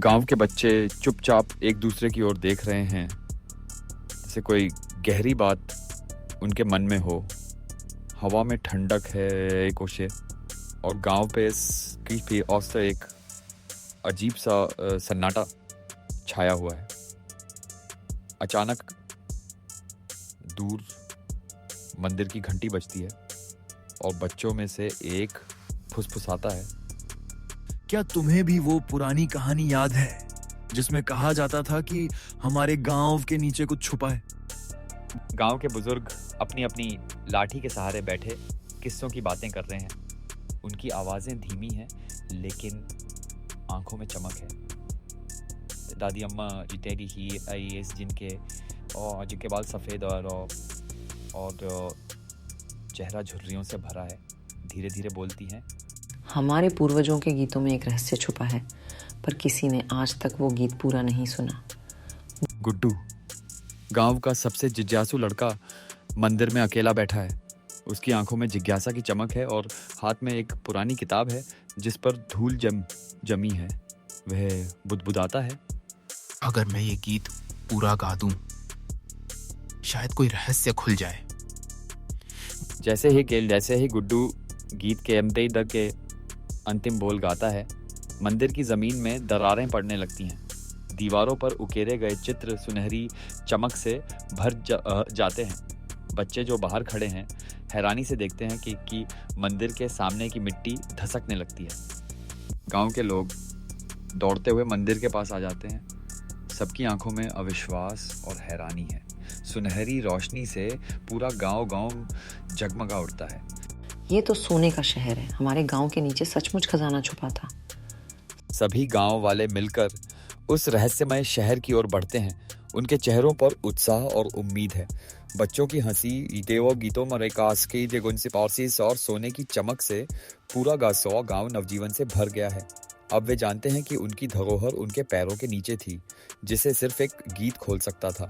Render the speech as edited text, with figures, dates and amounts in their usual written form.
गांव के बच्चे चुपचाप एक दूसरे की ओर देख रहे हैं, जैसे कोई गहरी बात उनके मन में हो। हवा में ठंडक है एक ओशे, और गांव पे की भी औसत एक अजीब सा सन्नाटा छाया हुआ है। अचानक दूर मंदिर की घंटी बजती है और बच्चों में से एक फुसफुसाता है, क्या तुम्हें भी वो पुरानी कहानी याद है जिसमें कहा जाता था कि हमारे गांव के नीचे कुछ छुपा है? गांव के बुजुर्ग अपनी अपनी लाठी के सहारे बैठे किस्सों की बातें कर रहे हैं। उनकी आवाज़ें धीमी हैं लेकिन आंखों में चमक है। दादी अम्मा जितेरी ही आईएएस जिनके बाल सफ़ेद और चेहरा झुर्रियों से भरा है, धीरे धीरे बोलती हैं। हमारे पूर्वजों के गीतों में एक रहस्य छुपा है, पर किसी ने आज तक वो गीत पूरा नहीं सुना। गुड्डू, गांव का सबसे जिज्ञासु लड़का, मंदिर में अकेला बैठा है। उसकी आंखों में जिज्ञासा की चमक है और हाथ में एक पुरानी किताब है जिस पर धूल जमी है। वह बुदबुदाता है, अगर मैं ये गीत पूरा गा दूं, शायद कोई रहस्य खुल जाए। जैसे ही गुड्डू गीत के अमदई दर के अंतिम बोल गाता है, मंदिर की जमीन में दरारें पड़ने लगती हैं। दीवारों पर उकेरे गए चित्र सुनहरी चमक से भर जाते हैं। बच्चे जो बाहर खड़े हैं हैरानी से देखते हैं कि मंदिर के सामने की मिट्टी धसकने लगती है। गांव के लोग दौड़ते हुए मंदिर के पास आ जाते हैं। सबकी आंखों में अविश्वास और हैरानी है। सुनहरी रोशनी से पूरा गांव जगमगा उठता है। ये तो सोने का शहर है। हमारे गांव के नीचे सचमुच खजाना छुपा था। सभी गांव वाले मिलकर उस रहस्यमय शहर की ओर बढ़ते हैं। उनके चेहरों पर उत्साह और उम्मीद है। बच्चों की हंसी, गीतों मरेकास की जेगुनसिपार्सिस और सोने की चमक से पूरा गांव नवजीवन से भर गया है। अब वे जानते हैं कि उनकी धरोहर उनके पैरों के नीचे थी, जिसे सिर्फ एक गीत खोल सकता था।